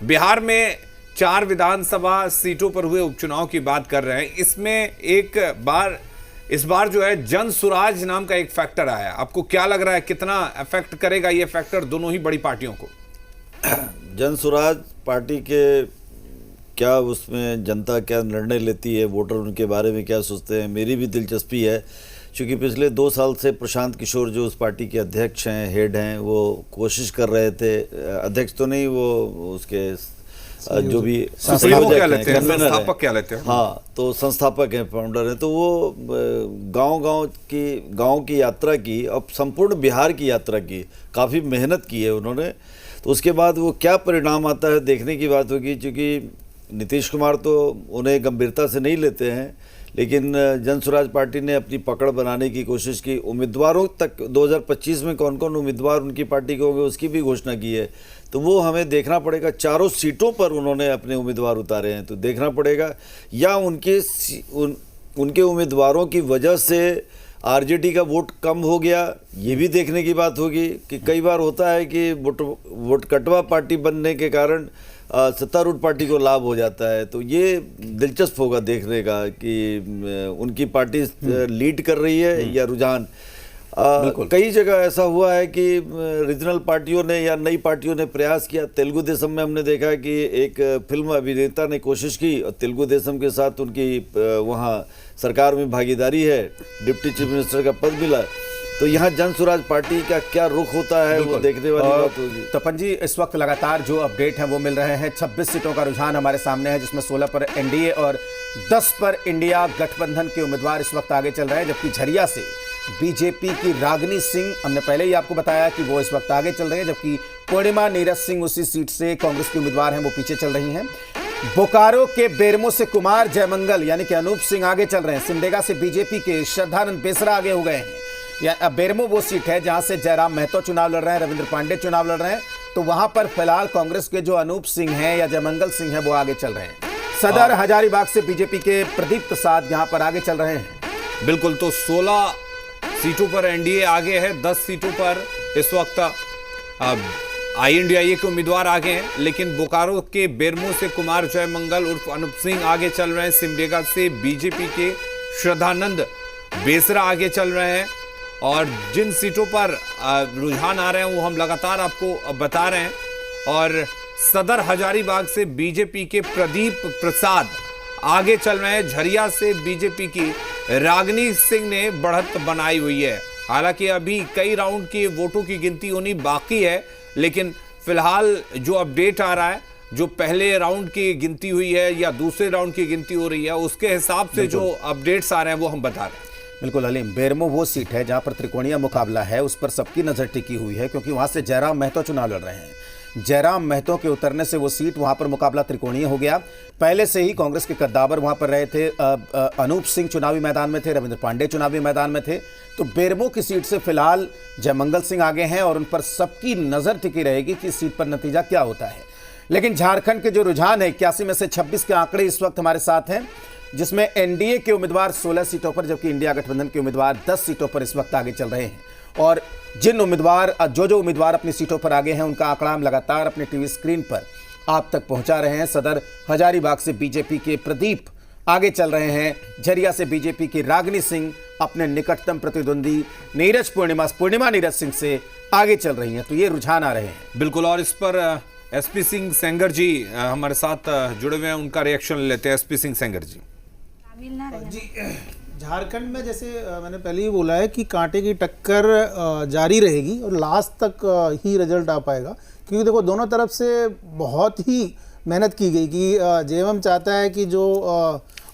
बिहार में 4 विधानसभा सीटों पर हुए उपचुनाव की बात कर रहे हैं। इसमें इस बार जो है जन सुराज नाम का एक फैक्टर आया। आपको क्या लग रहा है, कितना इफेक्ट करेगा ये फैक्टर दोनों ही बड़ी पार्टियों को? जन सुराज पार्टी के क्या, उसमें जनता क्या निर्णय लेती है, वोटर उनके बारे में क्या सोचते हैं, मेरी भी दिलचस्पी है। क्योंकि पिछले 2 साल से प्रशांत किशोर जो उस पार्टी के अध्यक्ष हैं, हेड हैं, वो कोशिश कर रहे थे, अध्यक्ष तो नहीं, वो उसके जो भी संस्थापक क्या लेते हैं, हाँ, तो संस्थापक हैं, फाउंडर हैं। तो वो गांव की यात्रा की, अब संपूर्ण बिहार की यात्रा की, काफ़ी मेहनत की है उन्होंने। तो उसके बाद वो क्या परिणाम आता है देखने की बात होगी। क्योंकि नीतीश कुमार तो उन्हें गंभीरता से नहीं लेते हैं, लेकिन जन स्वराज पार्टी ने अपनी पकड़ बनाने की कोशिश की। उम्मीदवारों तक 2025 में कौन कौन उम्मीदवार उनकी पार्टी के होंगे उसकी भी घोषणा की है। तो वो हमें देखना पड़ेगा। 4 सीटों पर उन्होंने अपने उम्मीदवार उतारे हैं, तो देखना पड़ेगा या उनके उम्मीदवारों की वजह से आरजेडी का वोट कम हो गया, ये भी देखने की बात होगी। कि कई बार होता है कि वोट कटवा पार्टी बनने के कारण सत्तारूढ़ पार्टी को लाभ हो जाता है। तो ये दिलचस्प होगा देखने का कि उनकी पार्टी लीड कर रही है या रुझान। कई जगह ऐसा हुआ है कि रीजनल पार्टियों ने या नई पार्टियों ने प्रयास किया। तेलुगु देशम में हमने देखा कि एक फिल्म अभिनेता ने कोशिश की और तेलुगु देशम के साथ उनकी वहाँ सरकार में भागीदारी है, डिप्टी चीफ मिनिस्टर का पद मिला। तो यहाँ जन स्वराज पार्टी का क्या रुख होता है वो देखने वाली बात होगी। तपन जी, इस वक्त लगातार जो अपडेट है वो मिल रहे हैं। 26 सीटों का रुझान हमारे सामने है, जिसमें 16 पर एनडीए और 10 पर इंडिया गठबंधन के उम्मीदवार इस वक्त आगे चल रहे हैं। जबकि झरिया से बीजेपी की रागिनी सिंह, हमने पहले ही आपको बताया कि वो इस वक्त आगे चल रहे हैं। जबकि पूर्णिमा नीरज सिंह उसी सीट से कांग्रेस के उम्मीदवार हैं, वो पीछे चल रही हैं। बोकारो के बेरमो से कुमार जयमंगल यानी कि अनूप सिंह आगे चल रहे हैं। सिमडेगा से बीजेपी के श्रद्धानंद बेसरा आगे हो गए हैं। या बेरमो वो सीट है जहां से जयराम महतो चुनाव लड़ रहे हैं, रविंद्र पांडे चुनाव लड़ रहे हैं। तो वहां पर फिलहाल कांग्रेस के जो अनूप सिंह हैं या जयमंगल सिंह हैं वो आगे चल रहे हैं। सदर हजारीबाग से बीजेपी के प्रदीप प्रसाद यहां पर आगे चल रहे हैं। बिल्कुल, तो 16 सीटों पर एनडीए आगे है, 10 सीटों पर इस वक्त INDIA के उम्मीदवार आगे हैं। लेकिन बोकारो के बेरमो से कुमार जयमंगल उर्फ अनूप सिंह आगे चल रहे हैं। सिमडेगा से बीजेपी के श्रद्धानंद बेसरा आगे चल रहे हैं। और जिन सीटों पर रुझान आ रहे हैं वो हम लगातार आपको बता रहे हैं। और सदर हजारीबाग से बीजेपी के प्रदीप प्रसाद आगे चल रहे हैं। झरिया से बीजेपी की रागिनी सिंह ने बढ़त बनाई हुई है। हालांकि अभी कई राउंड के वोटों की गिनती होनी बाकी है, लेकिन फिलहाल जो अपडेट आ रहा है, जो पहले राउंड की गिनती हुई है या दूसरे राउंड की गिनती हो रही है, उसके हिसाब से जो अपडेट्स आ रहे हैं वो हम बता रहे हैं। बिल्कुल हलीम, बेरमो वो सीट है जहां पर त्रिकोणीय मुकाबला है, उस पर सबकी नजर टिकी हुई है, क्योंकि वहां से जयराम महतो चुनाव लड़ रहे हैं। जयराम महतो के उतरने से वो सीट, वहां पर मुकाबला त्रिकोणीय हो गया। पहले से ही कांग्रेस के कद्दावर वहां पर रहे थे। अनूप सिंह चुनावी मैदान में थे, रविंद्र पांडे चुनावी मैदान में थे। तो बेरमो की सीट से फिलहाल जयमंगल सिंह आगे हैं और उन पर सबकी नजर टिकी रहेगी कि इस सीट पर नतीजा क्या होता है। लेकिन झारखंड के जो रुझान है, 81 में से 26 के आंकड़े इस वक्त हमारे साथ हैं, जिसमें एनडीए के उम्मीदवार 16 सीटों पर, जबकि इंडिया गठबंधन के उम्मीदवार 10 सीटों पर इस वक्त आगे चल रहे हैं। और जिन उम्मीदवार जो उम्मीदवार अपनी सीटों पर आगे हैं, उनका आंकड़ा हम लगातार अपने टीवी स्क्रीन पर आप तक पहुंचा रहे हैं। सदर हजारीबाग से बीजेपी के प्रदीप आगे चल रहे हैं। झरिया से बीजेपी की रागिनी सिंह अपने निकटतम प्रतिद्वंदी पूर्णिमा नीरज सिंह से आगे चल रही हैं। तो ये रुझान आ रहे हैं। बिल्कुल, और इस पर SP सिंह सेंगर जी हमारे साथ जुड़े हुए हैं, उनका रिएक्शन लेते हैं। SP सिंह सेंगर जी। जी, झारखंड में जैसे मैंने पहले ही बोला है कि कांटे की टक्कर जारी रहेगी और लास्ट तक ही रिजल्ट आ पाएगा। क्योंकि देखो, दोनों तरफ से बहुत ही मेहनत की गई कि जेएमएम चाहता है कि जो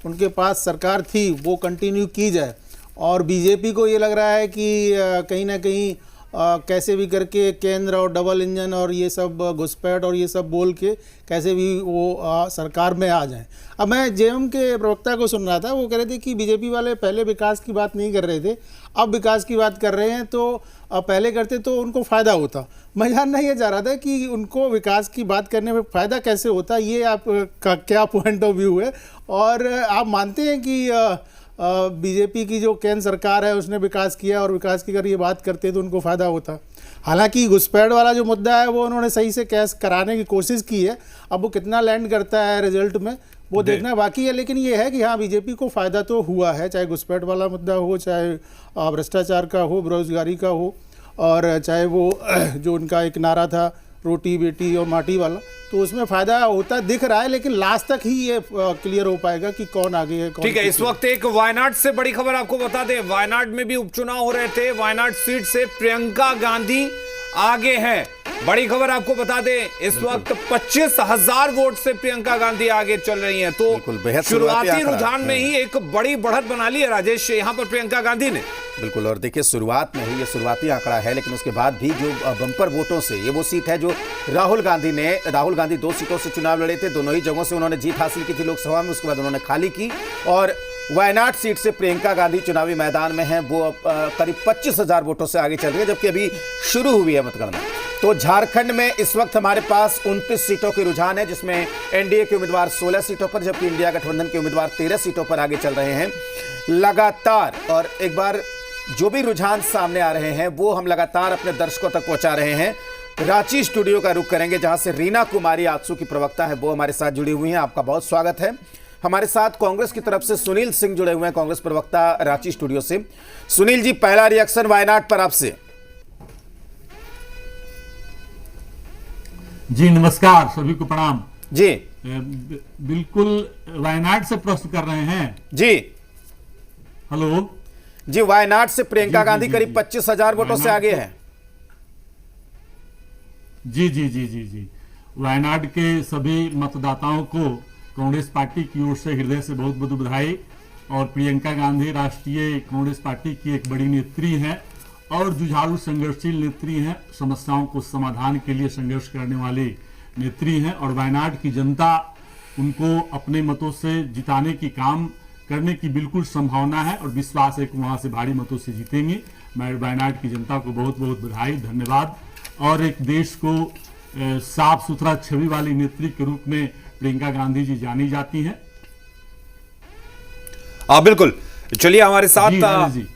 उनके पास सरकार थी वो कंटिन्यू की जाए, और बीजेपी को ये लग रहा है कि कहीं ना कहीं कैसे भी करके केंद्र और डबल इंजन और ये सब घुसपैठ और ये सब बोल के कैसे भी वो सरकार में आ जाएं। अब मैं जेएमएम के प्रवक्ता को सुन रहा था, वो कह रहे थे कि बीजेपी वाले पहले विकास की बात नहीं कर रहे थे, अब विकास की बात कर रहे हैं। तो पहले करते तो उनको फ़ायदा होता। मैं जानना ये चाह रहा था कि उनको विकास की बात करने में फ़ायदा कैसे होता, ये आपका क्या पॉइंट ऑफ व्यू है? और आप मानते हैं कि बीजेपी की जो केंद्र सरकार है उसने विकास किया और विकास की अगर ये बात करते तो उनको फ़ायदा होता। हालांकि घुसपैठ वाला जो मुद्दा है वो उन्होंने सही से कैश कराने की कोशिश की है, अब वो कितना लैंड करता है रिजल्ट में वो देखना बाकी है। लेकिन ये है कि हाँ, बीजेपी को फ़ायदा तो हुआ है, चाहे घुसपैठ वाला मुद्दा हो, चाहे भ्रष्टाचार का हो, बेरोजगारी का हो, और चाहे वो जो उनका एक नारा था रोटी बेटी और माटी वाला, तो उसमें फ़ायदा होता दिख रहा है। लेकिन लास्ट तक ही ये क्लियर हो पाएगा कि कौन आगे है कौन। ठीक है, इस वक्त एक वायनाड से बड़ी खबर आपको बता दें। वायनाड में भी उपचुनाव हो रहे थे। वायनाड सीट से प्रियंका गांधी आगे हैं। बड़ी खबर आपको बता दें, इस वक्त 25,000 वोट से प्रियंका गांधी आगे चल रही हैं। तो शुरुआती रुझान में ही एक बड़ी बढ़त बना ली है राजेश यहां पर प्रियंका गांधी ने। बिल्कुल, और देखिए शुरुआत में ही ये शुरुआती आंकड़ा है, लेकिन उसके बाद भी जो बम्पर वोटों से ये वो सीट है जो राहुल गांधी 2 सीटों से चुनाव लड़े थे, दोनों ही जगहों से उन्होंने जीत हासिल की थी लोकसभा में, उसके बाद उन्होंने खाली की। और वायनाड सीट से प्रियंका गांधी चुनावी मैदान में हैं, वो करीब 25,000 वोटों से आगे चल रही है, जबकि अभी शुरू हुई है मतगणना। तो झारखंड में इस वक्त हमारे पास 29 सीटों के रुझान है, जिसमें एनडीए के उम्मीदवार 16 सीटों पर, जबकि इंडिया गठबंधन के उम्मीदवार 13 सीटों पर आगे चल रहे हैं लगातार। और एक बार जो भी रुझान सामने आ रहे हैं वो हम लगातार अपने दर्शकों तक पहुंचा रहे हैं। रांची स्टूडियो का रुख करेंगे, जहां से रीना कुमारी आजसू की प्रवक्ता है वो हमारे साथ जुड़ी हुई हैं। आपका बहुत स्वागत है। हमारे साथ कांग्रेस की तरफ से सुनील सिंह जुड़े हुए हैं, कांग्रेस प्रवक्ता रांची स्टूडियो से। सुनील जी, पहला रिएक्शन वायनाड पर आपसे। जी नमस्कार, सभी को प्रणाम जी। बिल्कुल वायनाड से प्रश्न कर रहे हैं जी। हेलो जी, वायनाड से प्रियंका गांधी करीब 25,000 वोटों से आगे है। जी जी जी जी जी वायनाड के सभी मतदाताओं को कांग्रेस पार्टी की ओर से हृदय से बहुत बहुत बधाई। और प्रियंका गांधी राष्ट्रीय कांग्रेस पार्टी की एक बड़ी नेत्री हैं और जुझारू संघर्षशील नेत्री हैं, समस्याओं को समाधान के लिए संघर्ष करने वाली नेत्री हैं। और वायनाड की जनता उनको अपने मतों से जिताने की काम करने की बिल्कुल संभावना है और विश्वास है कि वहां से भारी मतों से जीतेंगे। मैं वायनाड की जनता को बहुत बहुत बधाई, धन्यवाद। और एक देश को साफ सुथरा छवि वाली नेत्री के रूप में प्रियंका गांधी जी जानी जाती हैं। बिल्कुल, चलिए हमारे साथ जी,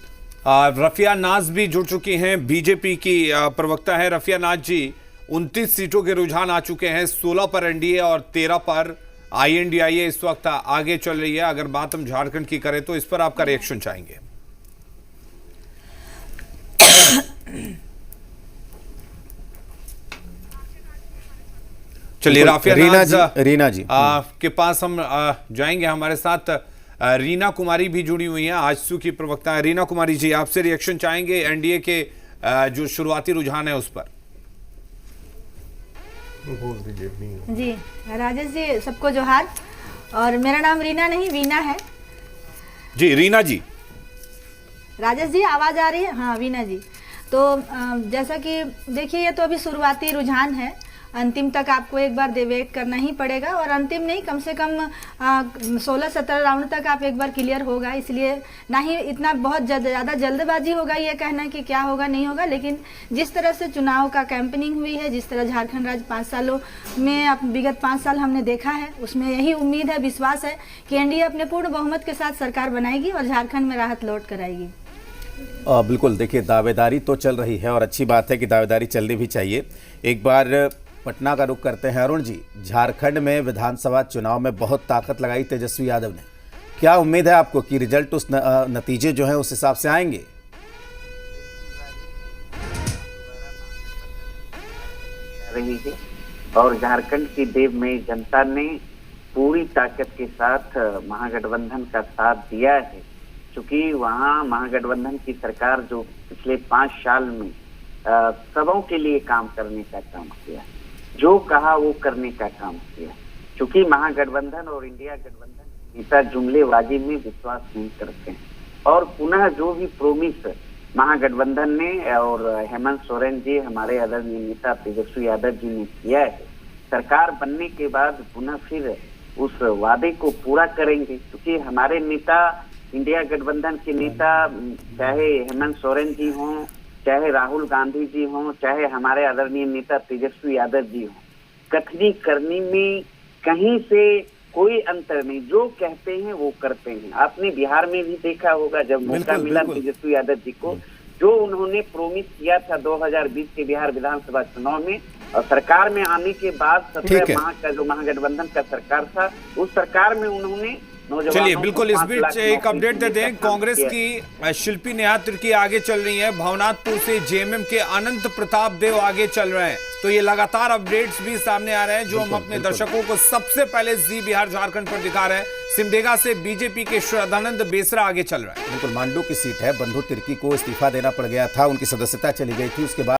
रफिया नाज भी जुड़ चुकी हैं, बीजेपी की प्रवक्ता है रफिया नाज जी। 29 सीटों के रुझान आ चुके हैं, 16 पर एनडीए और 13 पर आईएनडीआईए इस वक्त आगे चल रही है। अगर बात हम झारखंड की करें तो इस पर आपका रिएक्शन चाहेंगे। चलिए राफिया रीना जी के पास हम जाएंगे। हमारे साथ रीना कुमारी भी जुड़ी हुई हैं, आजसू की प्रवक्ता है। रीना कुमारी जी, आपसे रिएक्शन चाहेंगे एनडीए के जो शुरुआती रुझान है उस पर। जी राजेश जी, सबको जोहार। और मेरा नाम रीना नहीं वीना है। जी रीना जी। राजेश जी आवाज आ रही है? हाँ वीना जी। तो जैसा कि देखिए, ये तो अभी शुरुआती रुझान है, अंतिम तक आपको एक बार वेट करना ही पड़ेगा। और अंतिम नहीं, कम से कम 16-17 राउंड तक आप एक बार क्लियर होगा। इसलिए ना ही इतना बहुत ज़्यादा जल्दबाजी होगा ये कहना कि क्या होगा नहीं होगा। लेकिन जिस तरह से चुनाव का कैंपेनिंग हुई है, जिस तरह झारखंड राज्य 5 सालों में विगत 5 साल हमने देखा है, उसमें यही उम्मीद है, विश्वास है कि एनडीए अपने पूर्ण बहुमत के साथ सरकार बनाएगी और झारखंड में राहत लौट कर आएगी। बिल्कुल, देखिए दावेदारी तो चल रही है और अच्छी बात है कि दावेदारी चलनी भी चाहिए। एक बार पटना का रुख करते हैं। अरुण जी, झारखंड में विधानसभा चुनाव में बहुत ताकत लगाई तेजस्वी यादव ने, क्या उम्मीद है आपको कि रिजल्ट उस नतीजे जो हैं उस हिसाब से आएंगे? रही है और झारखंड की देव में जनता ने पूरी ताकत के साथ महागठबंधन का साथ दिया है, क्योंकि वहाँ महागठबंधन की सरकार जो पिछले 5 साल में सबों के लिए काम करने का काम किया, जो कहा वो करने का काम किया। क्योंकि महागठबंधन और इंडिया गठबंधन नेता जुमलेबाजी में विश्वास नहीं करते हैं और पुनः जो भी प्रोमिस महागठबंधन ने और हेमंत सोरेन जी, हमारे आदरणीय नेता तेजस्वी यादव जी ने किया है, सरकार बनने के बाद पुनः फिर उस वादे को पूरा करेंगे। क्योंकि हमारे नेता, इंडिया गठबंधन के नेता, चाहे हेमंत सोरेन जी हों, चाहे राहुल गांधी जी हों, चाहे हमारे आदरणीय नेता तेजस्वी यादव जी हों, कथनी करनी में कहीं से कोई अंतर नहीं, जो कहते हैं वो करते हैं। आपने बिहार में भी देखा होगा, जब मौका बिल्कुल, मिला बिल्कुल। तेजस्वी यादव जी को, जो उन्होंने प्रोमिस किया था 2020 के बिहार विधानसभा चुनाव में, और सरकार में आने के बाद ठीक है। 17 माह का जो महागठबंधन का सरकार था, उस सरकार में उन्होंने नौजवानों चलिए को बिल्कुल, इस 5 बीच लाख एक नौकरी अपडेट देने देते हैं। का काम कांग्रेस किया। की शिल्पी नेहा तिर्की आगे चल रही है, भवनाथपुर से जेएमएम के अनंत प्रताप देव आगे चल रहे हैं। तो ये लगातार अपडेट्स भी सामने आ रहे हैं जो हम अपने दर्शकों को सबसे पहले जी बिहार झारखंड पर दिखा रहे हैं। सिमडेगा से बीजेपी के श्रद्धानंद बेसरा आगे चल रहे हैं। बिल्कुल, मांडू की सीट है। बंधु तिर्की को इस्तीफा देना पड़ गया था, उनकी सदस्यता चली गई थी, उसके बाद